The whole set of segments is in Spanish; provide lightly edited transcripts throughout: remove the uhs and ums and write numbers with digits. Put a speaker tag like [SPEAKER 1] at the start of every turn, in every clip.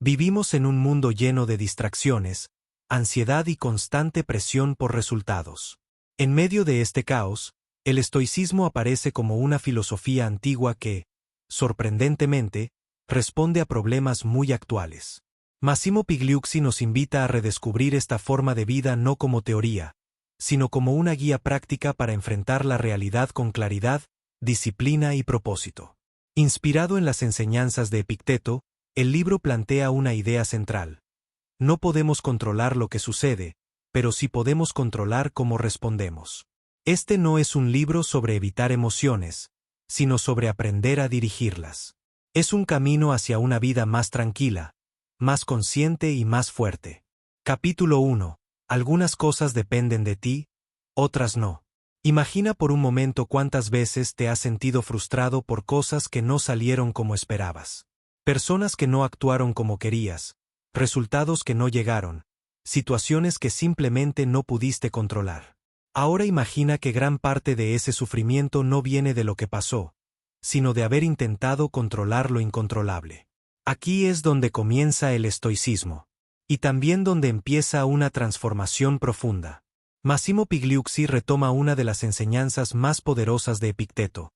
[SPEAKER 1] Vivimos en un mundo lleno de distracciones, ansiedad y constante presión por resultados. En medio de este caos, el estoicismo aparece como una filosofía antigua que, sorprendentemente, responde a problemas muy actuales. Massimo Pigliucci nos invita a redescubrir esta forma de vida no como teoría, sino como una guía práctica para enfrentar la realidad con claridad, disciplina y propósito. Inspirado en las enseñanzas de Epicteto, el libro plantea una idea central. No podemos controlar lo que sucede, pero sí podemos controlar cómo respondemos. Este no es un libro sobre evitar emociones, sino sobre aprender a dirigirlas. Es un camino hacia una vida más tranquila, más consciente y más fuerte. Capítulo 1. Algunas cosas dependen de ti, otras no. Imagina por un momento cuántas veces te has sentido frustrado por cosas que no salieron como esperabas. Personas que no actuaron como querías, resultados que no llegaron, situaciones que simplemente no pudiste controlar. Ahora imagina que gran parte de ese sufrimiento no viene de lo que pasó, sino de haber intentado controlar lo incontrolable. Aquí es donde comienza el estoicismo, y también donde empieza una transformación profunda. Massimo Pigliucci retoma una de las enseñanzas más poderosas de Epicteto.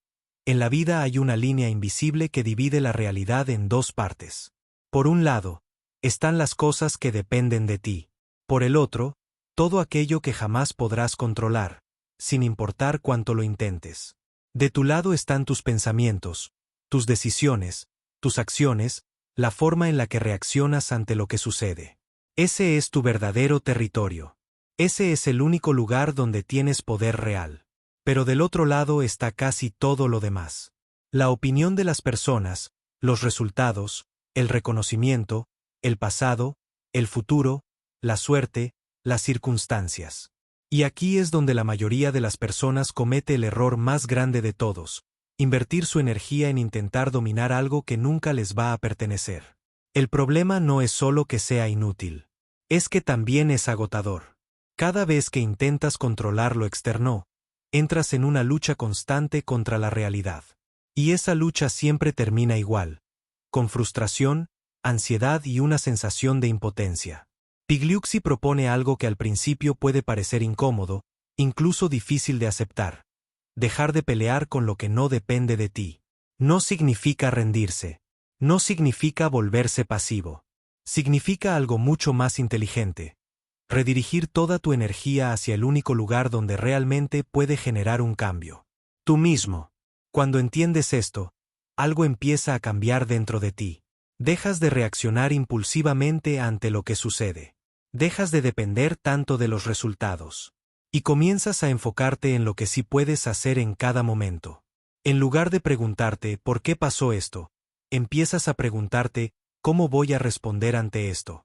[SPEAKER 1] En la vida hay una línea invisible que divide la realidad en dos partes. Por un lado, están las cosas que dependen de ti. Por el otro, todo aquello que jamás podrás controlar, sin importar cuánto lo intentes. De tu lado están tus pensamientos, tus decisiones, tus acciones, la forma en la que reaccionas ante lo que sucede. Ese es tu verdadero territorio. Ese es el único lugar donde tienes poder real. Pero del otro lado está casi todo lo demás. La opinión de las personas, los resultados, el reconocimiento, el pasado, el futuro, la suerte, las circunstancias. Y aquí es donde la mayoría de las personas comete el error más grande de todos: invertir su energía en intentar dominar algo que nunca les va a pertenecer. El problema no es solo que sea inútil, es que también es agotador. Cada vez que intentas controlar lo externo, entras en una lucha constante contra la realidad. Y esa lucha siempre termina igual, con frustración, ansiedad y una sensación de impotencia. Pigliucci propone algo que al principio puede parecer incómodo, incluso difícil de aceptar: dejar de pelear con lo que no depende de ti. No significa rendirse. No significa volverse pasivo. Significa algo mucho más inteligente: redirigir toda tu energía hacia el único lugar donde realmente puede generar un cambio. Tú mismo. Cuando entiendes esto, algo empieza a cambiar dentro de ti. Dejas de reaccionar impulsivamente ante lo que sucede. Dejas de depender tanto de los resultados. Y comienzas a enfocarte en lo que sí puedes hacer en cada momento. En lugar de preguntarte ¿por qué pasó esto?, empiezas a preguntarte ¿cómo voy a responder ante esto?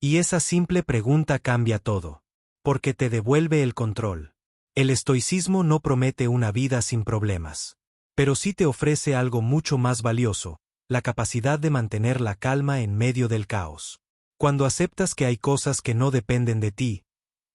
[SPEAKER 1] Y esa simple pregunta cambia todo, porque te devuelve el control. El estoicismo no promete una vida sin problemas, pero sí te ofrece algo mucho más valioso: la capacidad de mantener la calma en medio del caos. Cuando aceptas que hay cosas que no dependen de ti,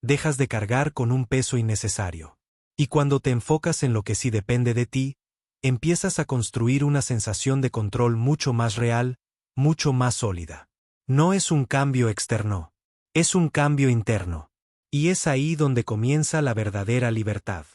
[SPEAKER 1] dejas de cargar con un peso innecesario. Y cuando te enfocas en lo que sí depende de ti, empiezas a construir una sensación de control mucho más real, mucho más sólida. No es un cambio externo, es un cambio interno. Y es ahí donde comienza la verdadera libertad.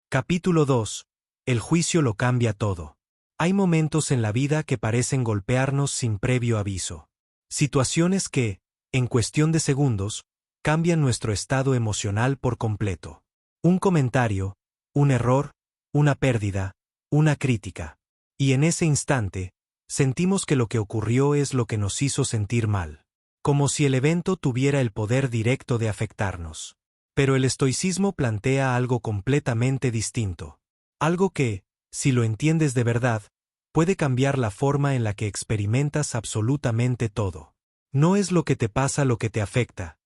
[SPEAKER 1] Capítulo 2. El juicio lo cambia todo. Hay momentos en la vida que parecen golpearnos sin previo aviso. Situaciones que, en cuestión de segundos, cambian nuestro estado emocional por completo. Un comentario, un error, una pérdida, una crítica. Y en ese instante, sentimos que lo que ocurrió es lo que nos hizo sentir mal. Como si el evento tuviera el poder directo de afectarnos. Pero el estoicismo plantea algo completamente distinto. Algo que, si lo entiendes de verdad, puede cambiar la forma en la que experimentas absolutamente todo. No es lo que te pasa lo que te afecta,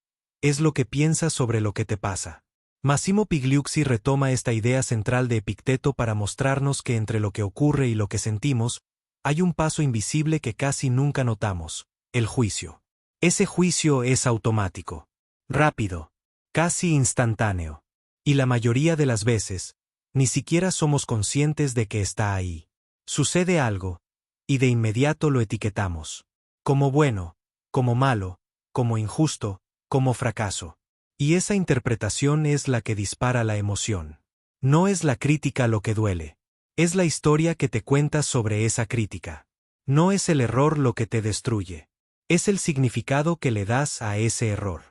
[SPEAKER 1] es lo que piensas sobre lo que te pasa. Massimo Pigliucci retoma esta idea central de Epicteto para mostrarnos que entre lo que ocurre y lo que sentimos, hay un paso invisible que casi nunca notamos: el juicio. Ese juicio es automático, rápido, casi instantáneo. Y la mayoría de las veces, ni siquiera somos conscientes de que está ahí. Sucede algo, y de inmediato lo etiquetamos como bueno, como malo, como injusto, como fracaso. Y esa interpretación es la que dispara la emoción. No es la crítica lo que duele. Es la historia que te cuentas sobre esa crítica. No es el error lo que te destruye. Es el significado que le das a ese error.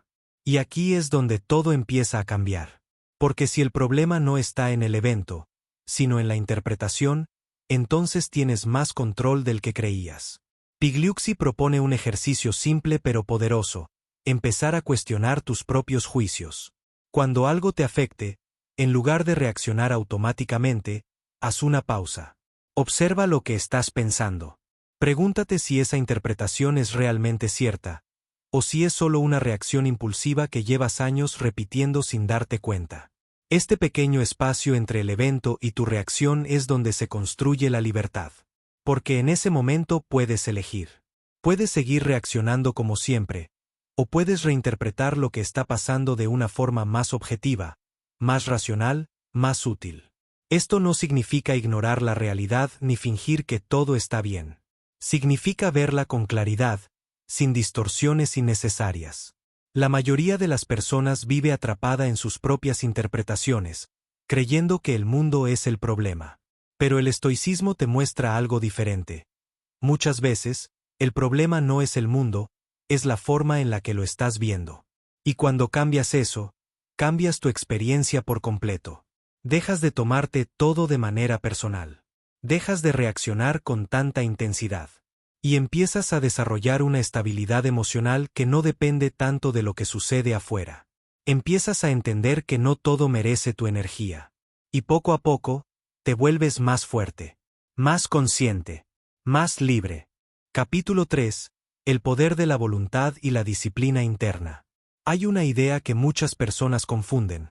[SPEAKER 1] Y aquí es donde todo empieza a cambiar. Porque si el problema no está en el evento, sino en la interpretación, entonces tienes más control del que creías. Pigliucci propone un ejercicio simple pero poderoso: empezar a cuestionar tus propios juicios. Cuando algo te afecte, en lugar de reaccionar automáticamente, haz una pausa. Observa lo que estás pensando. Pregúntate si esa interpretación es realmente cierta, o si es solo una reacción impulsiva que llevas años repitiendo sin darte cuenta. Este pequeño espacio entre el evento y tu reacción es donde se construye la libertad. Porque en ese momento puedes elegir. Puedes seguir reaccionando como siempre, o puedes reinterpretar lo que está pasando de una forma más objetiva, más racional, más útil. Esto no significa ignorar la realidad ni fingir que todo está bien. Significa verla con claridad, sin distorsiones innecesarias. La mayoría de las personas vive atrapada en sus propias interpretaciones, creyendo que el mundo es el problema. Pero el estoicismo te muestra algo diferente. Muchas veces, el problema no es el mundo, es la forma en la que lo estás viendo. Y cuando cambias eso, cambias tu experiencia por completo. Dejas de tomarte todo de manera personal. Dejas de reaccionar con tanta intensidad. Y empiezas a desarrollar una estabilidad emocional que no depende tanto de lo que sucede afuera. Empiezas a entender que no todo merece tu energía. Y poco a poco, te vuelves más fuerte, más consciente, más libre. Capítulo 3. El poder de la voluntad y la disciplina interna. Hay una idea que muchas personas confunden.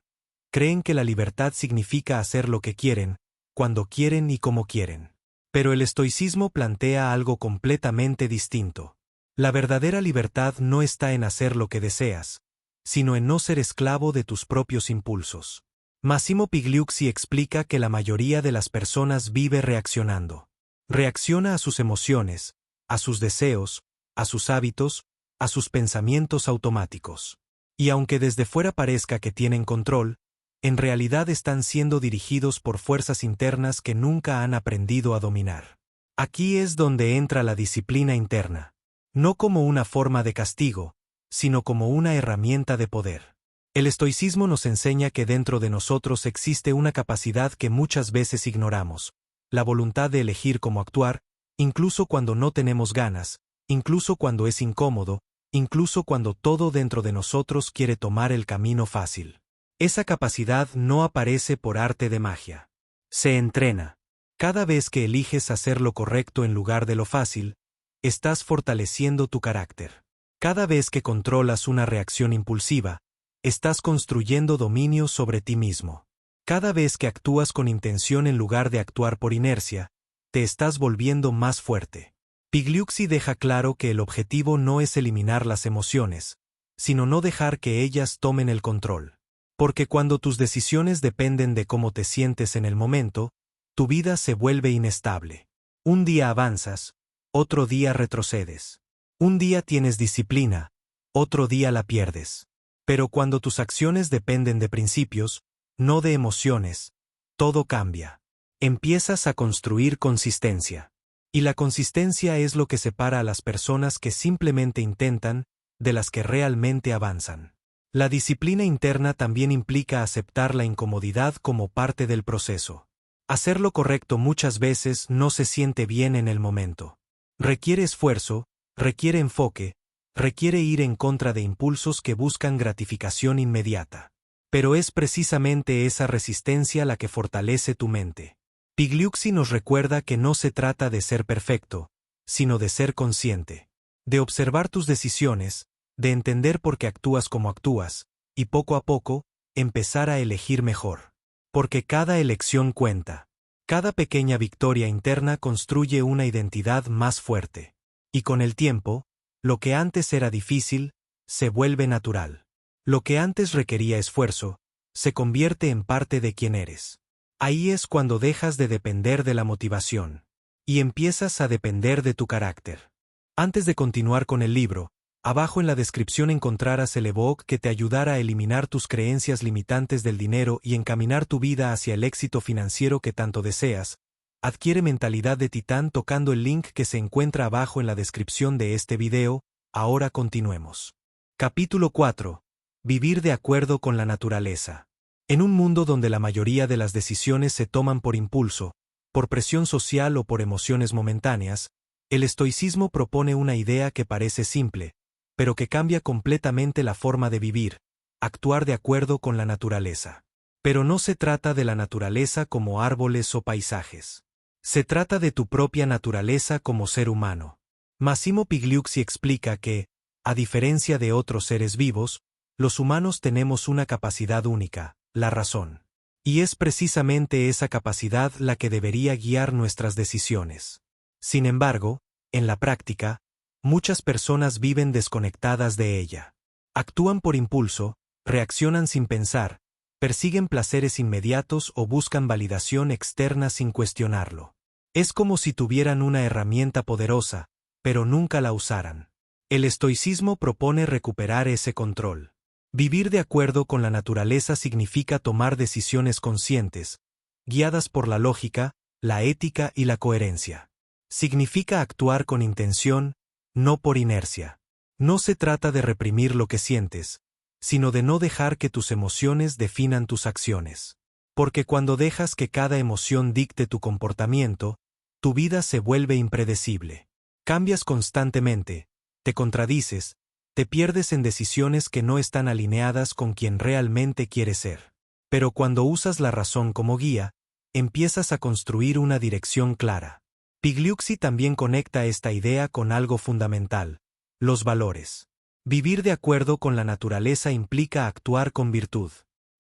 [SPEAKER 1] Creen que la libertad significa hacer lo que quieren, cuando quieren y como quieren. Pero el estoicismo plantea algo completamente distinto. La verdadera libertad no está en hacer lo que deseas, sino en no ser esclavo de tus propios impulsos. Massimo Pigliucci explica que la mayoría de las personas vive reaccionando. Reacciona a sus emociones, a sus deseos, a sus hábitos, a sus pensamientos automáticos. Y aunque desde fuera parezca que tienen control, en realidad están siendo dirigidos por fuerzas internas que nunca han aprendido a dominar. Aquí es donde entra la disciplina interna. No como una forma de castigo, sino como una herramienta de poder. El estoicismo nos enseña que dentro de nosotros existe una capacidad que muchas veces ignoramos: la voluntad de elegir cómo actuar, incluso cuando no tenemos ganas, incluso cuando es incómodo, incluso cuando todo dentro de nosotros quiere tomar el camino fácil. Esa capacidad no aparece por arte de magia. Se entrena. Cada vez que eliges hacer lo correcto en lugar de lo fácil, estás fortaleciendo tu carácter. Cada vez que controlas una reacción impulsiva, estás construyendo dominio sobre ti mismo. Cada vez que actúas con intención en lugar de actuar por inercia, te estás volviendo más fuerte. Pigliucci deja claro que el objetivo no es eliminar las emociones, sino no dejar que ellas tomen el control. Porque cuando tus decisiones dependen de cómo te sientes en el momento, tu vida se vuelve inestable. Un día avanzas, otro día retrocedes. Un día tienes disciplina, otro día la pierdes. Pero cuando tus acciones dependen de principios, no de emociones, todo cambia. Empiezas a construir consistencia. Y la consistencia es lo que separa a las personas que simplemente intentan, de las que realmente avanzan. La disciplina interna también implica aceptar la incomodidad como parte del proceso. Hacer lo correcto muchas veces no se siente bien en el momento. Requiere esfuerzo, requiere enfoque, requiere ir en contra de impulsos que buscan gratificación inmediata. Pero es precisamente esa resistencia la que fortalece tu mente. Pigliucci nos recuerda que no se trata de ser perfecto, sino de ser consciente. De observar tus decisiones, de entender por qué actúas como actúas, y poco a poco, empezar a elegir mejor. Porque cada elección cuenta. Cada pequeña victoria interna construye una identidad más fuerte. Y con el tiempo, lo que antes era difícil, se vuelve natural. Lo que antes requería esfuerzo, se convierte en parte de quien eres. Ahí es cuando dejas de depender de la motivación. Y empiezas a depender de tu carácter. Antes de continuar con el libro, Abajo en la descripción encontrarás el ebook que te ayudará a eliminar tus creencias limitantes del dinero y encaminar tu vida hacia el éxito financiero que tanto deseas. Adquiere Mentalidad de Titán tocando el link que se encuentra abajo en la descripción de este video. Ahora continuemos. Capítulo 4. Vivir de acuerdo con la naturaleza. En un mundo donde la mayoría de las decisiones se toman por impulso, por presión social o por emociones momentáneas, el estoicismo propone una idea que parece simple, pero que cambia completamente la forma de vivir, actuar de acuerdo con la naturaleza. Pero no se trata de la naturaleza como árboles o paisajes. Se trata de tu propia naturaleza como ser humano. Massimo Pigliucci explica que, a diferencia de otros seres vivos, los humanos tenemos una capacidad única, la razón. Y es precisamente esa capacidad la que debería guiar nuestras decisiones. Sin embargo, en la práctica, muchas personas viven desconectadas de ella. Actúan por impulso, reaccionan sin pensar, persiguen placeres inmediatos o buscan validación externa sin cuestionarlo. Es como si tuvieran una herramienta poderosa, pero nunca la usaran. El estoicismo propone recuperar ese control. Vivir de acuerdo con la naturaleza significa tomar decisiones conscientes, guiadas por la lógica, la ética y la coherencia. Significa actuar con intención, no por inercia. No se trata de reprimir lo que sientes, sino de no dejar que tus emociones definan tus acciones. Porque cuando dejas que cada emoción dicte tu comportamiento, tu vida se vuelve impredecible. Cambias constantemente, te contradices, te pierdes en decisiones que no están alineadas con quien realmente quieres ser. Pero cuando usas la razón como guía, empiezas a construir una dirección clara. Pigliucci también conecta esta idea con algo fundamental: los valores. Vivir de acuerdo con la naturaleza implica actuar con virtud.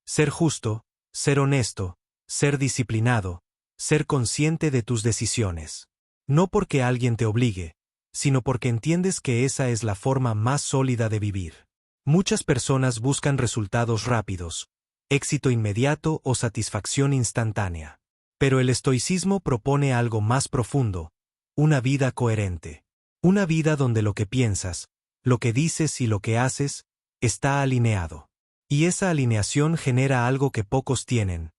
[SPEAKER 1] Ser justo, ser honesto, ser disciplinado, ser consciente de tus decisiones. No porque alguien te obligue, sino porque entiendes que esa es la forma más sólida de vivir. Muchas personas buscan resultados rápidos, éxito inmediato o satisfacción instantánea. Pero el estoicismo propone algo más profundo: una vida coherente. Una vida donde lo que piensas, lo que dices y lo que haces, está alineado. Y esa alineación genera algo que pocos tienen: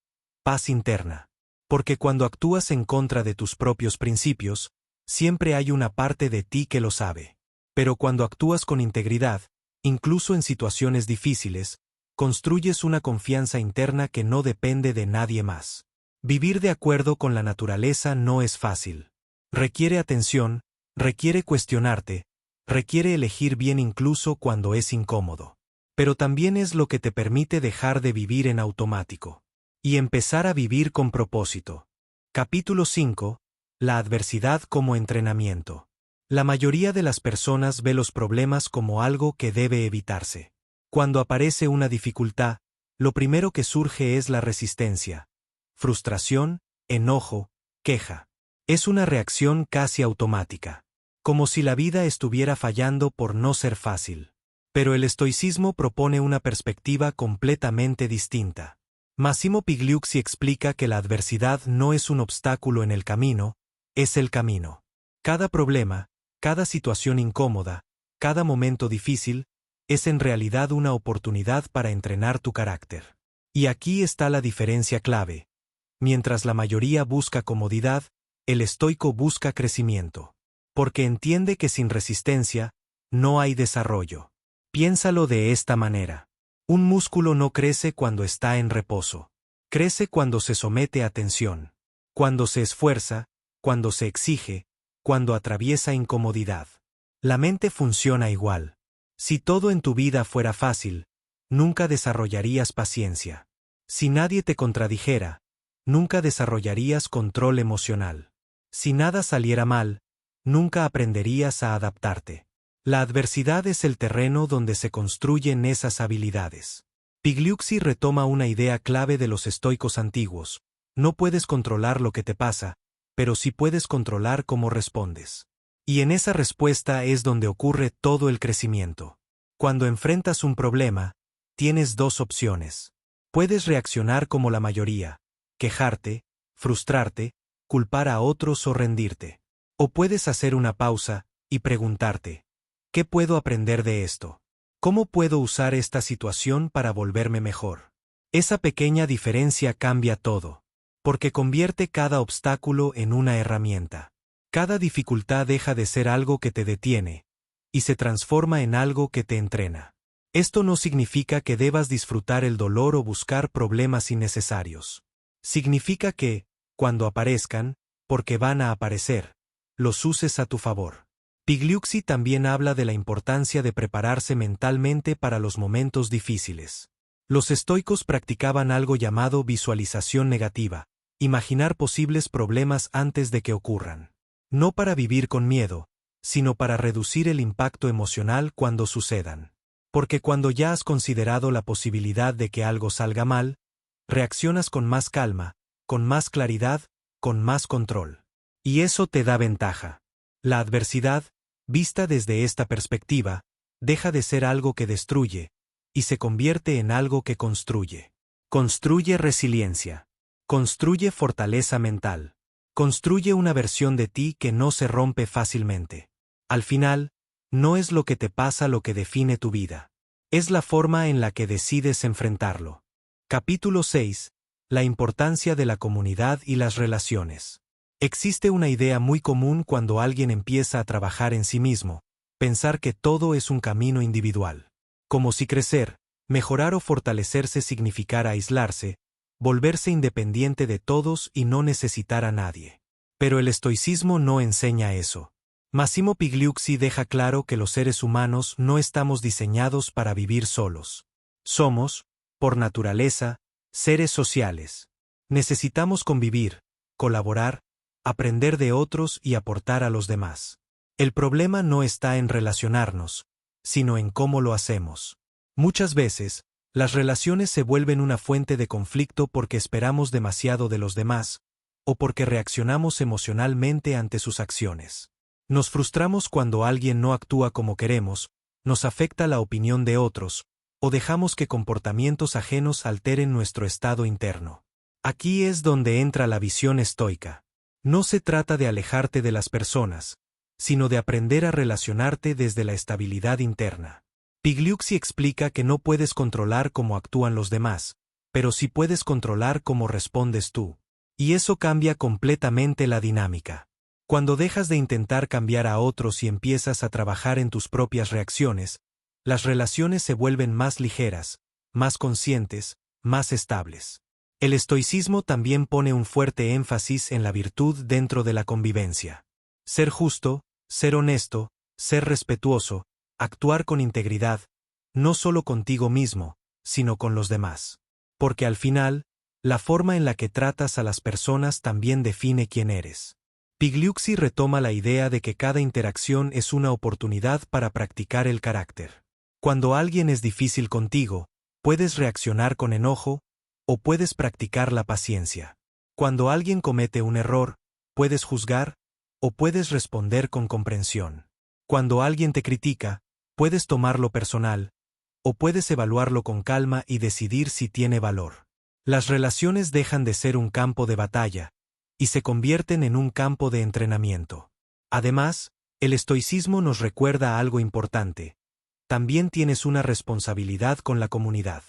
[SPEAKER 1] paz interna. Porque cuando actúas en contra de tus propios principios, siempre hay una parte de ti que lo sabe. Pero cuando actúas con integridad, incluso en situaciones difíciles, construyes una confianza interna que no depende de nadie más. Vivir de acuerdo con la naturaleza no es fácil. Requiere atención, requiere cuestionarte, requiere elegir bien incluso cuando es incómodo. Pero también es lo que te permite dejar de vivir en automático y empezar a vivir con propósito. Capítulo 5. La adversidad como entrenamiento. La mayoría de las personas ve los problemas como algo que debe evitarse. Cuando aparece una dificultad, lo primero que surge es la resistencia, frustración, enojo, queja. Es una reacción casi automática, como si la vida estuviera fallando por no ser fácil. Pero el estoicismo propone una perspectiva completamente distinta. Massimo Pigliucci explica que la adversidad no es un obstáculo en el camino, es el camino. Cada problema, cada situación incómoda, cada momento difícil, es en realidad una oportunidad para entrenar tu carácter. Y aquí está la diferencia clave. Mientras la mayoría busca comodidad, el estoico busca crecimiento. Porque entiende que sin resistencia, no hay desarrollo. Piénsalo de esta manera. Un músculo no crece cuando está en reposo. Crece cuando se somete a tensión. Cuando se esfuerza, cuando se exige, cuando atraviesa incomodidad. La mente funciona igual. Si todo en tu vida fuera fácil, nunca desarrollarías paciencia. Si nadie te contradijera, nunca desarrollarías control emocional. Si nada saliera mal, nunca aprenderías a adaptarte. La adversidad es el terreno donde se construyen esas habilidades. Pigliucci retoma una idea clave de los estoicos antiguos: no puedes controlar lo que te pasa, pero sí puedes controlar cómo respondes. Y en esa respuesta es donde ocurre todo el crecimiento. Cuando enfrentas un problema, tienes dos opciones. Puedes reaccionar como la mayoría, quejarte, frustrarte, culpar a otros o rendirte. O puedes hacer una pausa y preguntarte: ¿Qué puedo aprender de esto? ¿Cómo puedo usar esta situación para volverme mejor? Esa pequeña diferencia cambia todo, porque convierte cada obstáculo en una herramienta. Cada dificultad deja de ser algo que te detiene, y se transforma en algo que te entrena. Esto no significa que debas disfrutar el dolor o buscar problemas innecesarios. Significa que, cuando aparezcan, porque van a aparecer, los uses a tu favor. Pigliucci también habla de la importancia de prepararse mentalmente para los momentos difíciles. Los estoicos practicaban algo llamado visualización negativa, imaginar posibles problemas antes de que ocurran. No para vivir con miedo, sino para reducir el impacto emocional cuando sucedan. Porque cuando ya has considerado la posibilidad de que algo salga mal, reaccionas con más calma, con más claridad, con más control. Y eso te da ventaja. La adversidad, vista desde esta perspectiva, deja de ser algo que destruye, y se convierte en algo que construye. Construye resiliencia. Construye fortaleza mental. Construye una versión de ti que no se rompe fácilmente. Al final, no es lo que te pasa lo que define tu vida. Es la forma en la que decides enfrentarlo. Capítulo 6. La importancia de la comunidad y las relaciones. Existe una idea muy común cuando alguien empieza a trabajar en sí mismo, pensar que todo es un camino individual. Como si crecer, mejorar o fortalecerse significara aislarse, volverse independiente de todos y no necesitar a nadie. Pero el estoicismo no enseña eso. Massimo Pigliucci deja claro que los seres humanos no estamos diseñados para vivir solos. Somos, por naturaleza, seres sociales. Necesitamos convivir, colaborar, aprender de otros y aportar a los demás. El problema no está en relacionarnos, sino en cómo lo hacemos. Muchas veces, las relaciones se vuelven una fuente de conflicto porque esperamos demasiado de los demás, o porque reaccionamos emocionalmente ante sus acciones. Nos frustramos cuando alguien no actúa como queremos, nos afecta la opinión de otros, o dejamos que comportamientos ajenos alteren nuestro estado interno. Aquí es donde entra la visión estoica. No se trata de alejarte de las personas, sino de aprender a relacionarte desde la estabilidad interna. Pigliucci explica que no puedes controlar cómo actúan los demás, pero sí puedes controlar cómo respondes tú. Y eso cambia completamente la dinámica. Cuando dejas de intentar cambiar a otros y empiezas a trabajar en tus propias reacciones, las relaciones se vuelven más ligeras, más conscientes, más estables. El estoicismo también pone un fuerte énfasis en la virtud dentro de la convivencia. Ser justo, ser honesto, ser respetuoso, actuar con integridad, no solo contigo mismo, sino con los demás. Porque al final, la forma en la que tratas a las personas también define quién eres. Pigliucci retoma la idea de que cada interacción es una oportunidad para practicar el carácter. Cuando alguien es difícil contigo, puedes reaccionar con enojo, o puedes practicar la paciencia. Cuando alguien comete un error, puedes juzgar, o puedes responder con comprensión. Cuando alguien te critica, puedes tomarlo personal, o puedes evaluarlo con calma y decidir si tiene valor. Las relaciones dejan de ser un campo de batalla, y se convierten en un campo de entrenamiento. Además, el estoicismo nos recuerda algo importante. También tienes una responsabilidad con la comunidad.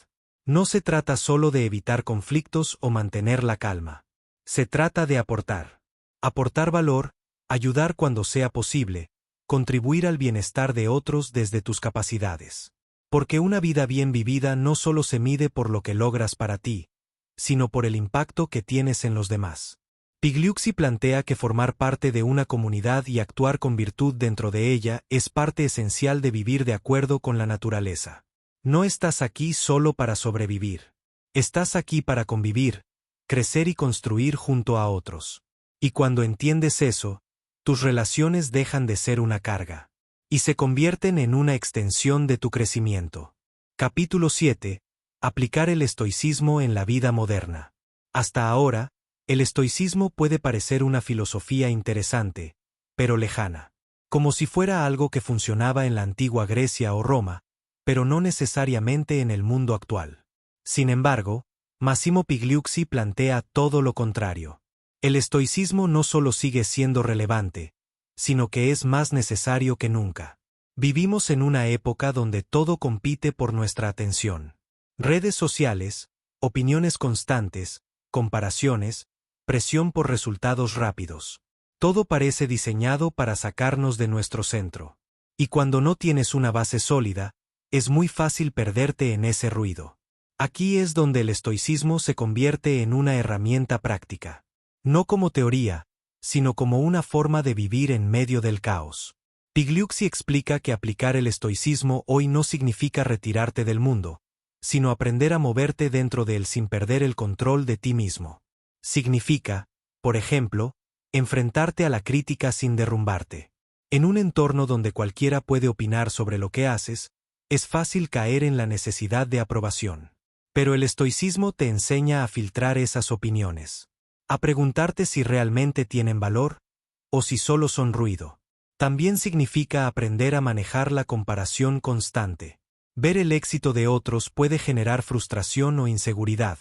[SPEAKER 1] No se trata solo de evitar conflictos o mantener la calma. Se trata de aportar. Aportar valor, ayudar cuando sea posible, contribuir al bienestar de otros desde tus capacidades. Porque una vida bien vivida no solo se mide por lo que logras para ti, sino por el impacto que tienes en los demás. Pigliucci plantea que formar parte de una comunidad y actuar con virtud dentro de ella es parte esencial de vivir de acuerdo con la naturaleza. No estás aquí solo para sobrevivir. Estás aquí para convivir, crecer y construir junto a otros. Y cuando entiendes eso, tus relaciones dejan de ser una carga y se convierten en una extensión de tu crecimiento. Capítulo 7. Aplicar el estoicismo en la vida moderna. Hasta ahora, el estoicismo puede parecer una filosofía interesante, pero lejana. Como si fuera algo que funcionaba en la antigua Grecia o Roma, pero no necesariamente en el mundo actual. Sin embargo, Massimo Pigliucci plantea todo lo contrario. El estoicismo no solo sigue siendo relevante, sino que es más necesario que nunca. Vivimos en una época donde todo compite por nuestra atención. Redes sociales, opiniones constantes, comparaciones, presión por resultados rápidos. Todo parece diseñado para sacarnos de nuestro centro. Y cuando no tienes una base sólida, es muy fácil perderte en ese ruido. Aquí es donde el estoicismo se convierte en una herramienta práctica. No como teoría, sino como una forma de vivir en medio del caos. Pigliucci explica que aplicar el estoicismo hoy no significa retirarte del mundo, sino aprender a moverte dentro de él sin perder el control de ti mismo. Significa, por ejemplo, enfrentarte a la crítica sin derrumbarte. En un entorno donde cualquiera puede opinar sobre lo que haces, es fácil caer en la necesidad de aprobación. Pero el estoicismo te enseña a filtrar esas opiniones, a preguntarte si realmente tienen valor, o si solo son ruido. También significa aprender a manejar la comparación constante. Ver el éxito de otros puede generar frustración o inseguridad,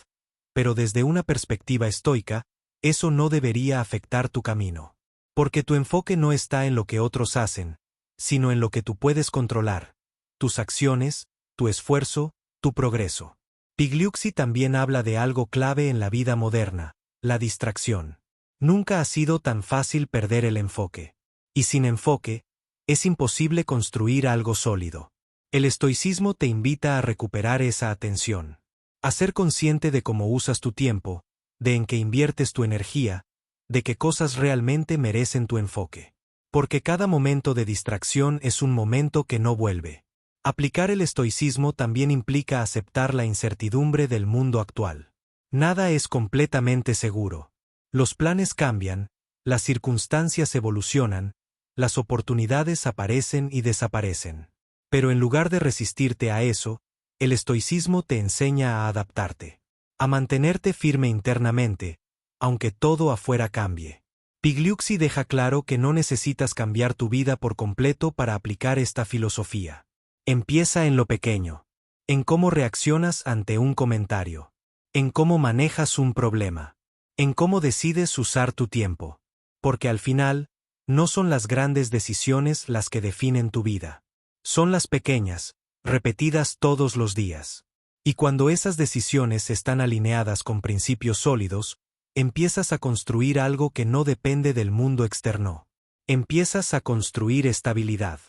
[SPEAKER 1] pero desde una perspectiva estoica, eso no debería afectar tu camino. Porque tu enfoque no está en lo que otros hacen, sino en lo que tú puedes controlar, tus acciones, tu esfuerzo, tu progreso. Pigliucci también habla de algo clave en la vida moderna, la distracción. Nunca ha sido tan fácil perder el enfoque. Y sin enfoque, es imposible construir algo sólido. El estoicismo te invita a recuperar esa atención, a ser consciente de cómo usas tu tiempo, de en qué inviertes tu energía, de qué cosas realmente merecen tu enfoque. Porque cada momento de distracción es un momento que no vuelve. Aplicar el estoicismo también implica aceptar la incertidumbre del mundo actual. Nada es completamente seguro. Los planes cambian, las circunstancias evolucionan, las oportunidades aparecen y desaparecen. Pero en lugar de resistirte a eso, el estoicismo te enseña a adaptarte, a mantenerte firme internamente, aunque todo afuera cambie. Pigliucci deja claro que no necesitas cambiar tu vida por completo para aplicar esta filosofía. Empieza en lo pequeño, en cómo reaccionas ante un comentario, en cómo manejas un problema, en cómo decides usar tu tiempo. Porque al final, no son las grandes decisiones las que definen tu vida. Son las pequeñas, repetidas todos los días. Y cuando esas decisiones están alineadas con principios sólidos, empiezas a construir algo que no depende del mundo externo. Empiezas a construir estabilidad.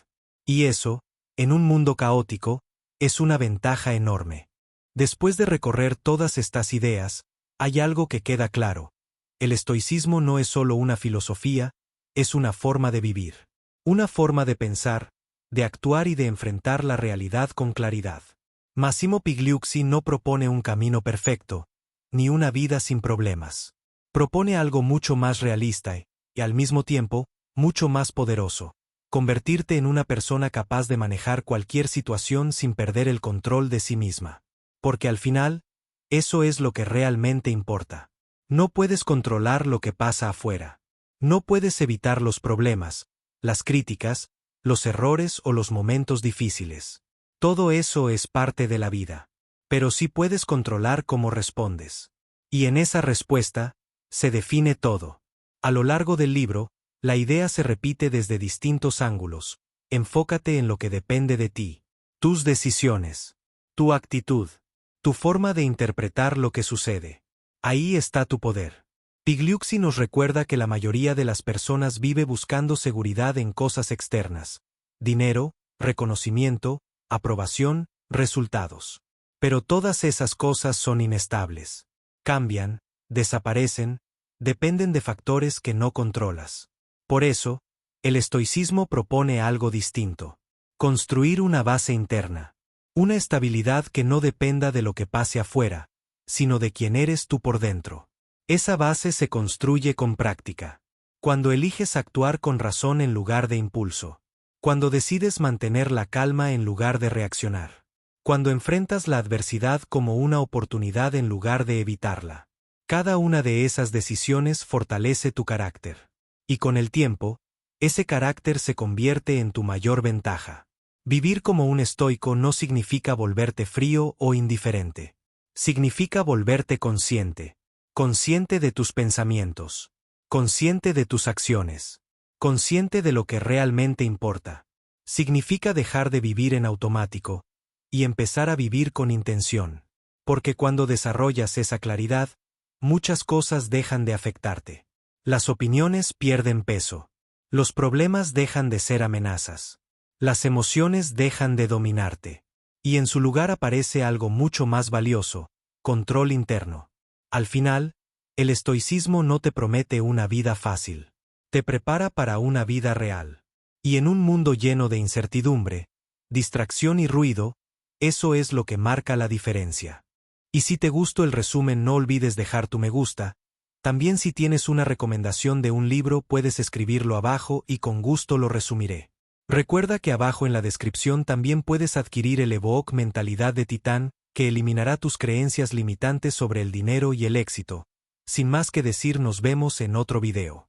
[SPEAKER 1] Y eso, en un mundo caótico, es una ventaja enorme. Después de recorrer todas estas ideas, hay algo que queda claro. El estoicismo no es solo una filosofía, es una forma de vivir. Una forma de pensar, de actuar y de enfrentar la realidad con claridad. Massimo Pigliucci no propone un camino perfecto, ni una vida sin problemas. Propone algo mucho más realista y, al mismo tiempo, mucho más poderoso. Convertirte en una persona capaz de manejar cualquier situación sin perder el control de sí misma. Porque al final, eso es lo que realmente importa. No puedes controlar lo que pasa afuera. No puedes evitar los problemas, las críticas, los errores o los momentos difíciles. Todo eso es parte de la vida. Pero sí puedes controlar cómo respondes. Y en esa respuesta, se define todo. A lo largo del libro, la idea se repite desde distintos ángulos. Enfócate en lo que depende de ti. Tus decisiones. Tu actitud. Tu forma de interpretar lo que sucede. Ahí está tu poder. Pigliucci nos recuerda que la mayoría de las personas vive buscando seguridad en cosas externas. Dinero, reconocimiento, aprobación, resultados. Pero todas esas cosas son inestables. Cambian, desaparecen, dependen de factores que no controlas. Por eso, el estoicismo propone algo distinto. Construir una base interna. Una estabilidad que no dependa de lo que pase afuera, sino de quién eres tú por dentro. Esa base se construye con práctica. Cuando eliges actuar con razón en lugar de impulso. Cuando decides mantener la calma en lugar de reaccionar. Cuando enfrentas la adversidad como una oportunidad en lugar de evitarla. Cada una de esas decisiones fortalece tu carácter. Y con el tiempo, ese carácter se convierte en tu mayor ventaja. Vivir como un estoico no significa volverte frío o indiferente. Significa volverte consciente. Consciente de tus pensamientos. Consciente de tus acciones. Consciente de lo que realmente importa. Significa dejar de vivir en automático y empezar a vivir con intención. Porque cuando desarrollas esa claridad, muchas cosas dejan de afectarte. Las opiniones pierden peso. Los problemas dejan de ser amenazas. Las emociones dejan de dominarte. Y en su lugar aparece algo mucho más valioso: control interno. Al final, el estoicismo no te promete una vida fácil. Te prepara para una vida real. Y en un mundo lleno de incertidumbre, distracción y ruido, eso es lo que marca la diferencia. Y si te gustó el resumen, no olvides dejar tu me gusta. También si tienes una recomendación de un libro puedes escribirlo abajo y con gusto lo resumiré. Recuerda que abajo en la descripción también puedes adquirir el ebook Mentalidad de Titán, que eliminará tus creencias limitantes sobre el dinero y el éxito. Sin más que decir, nos vemos en otro video.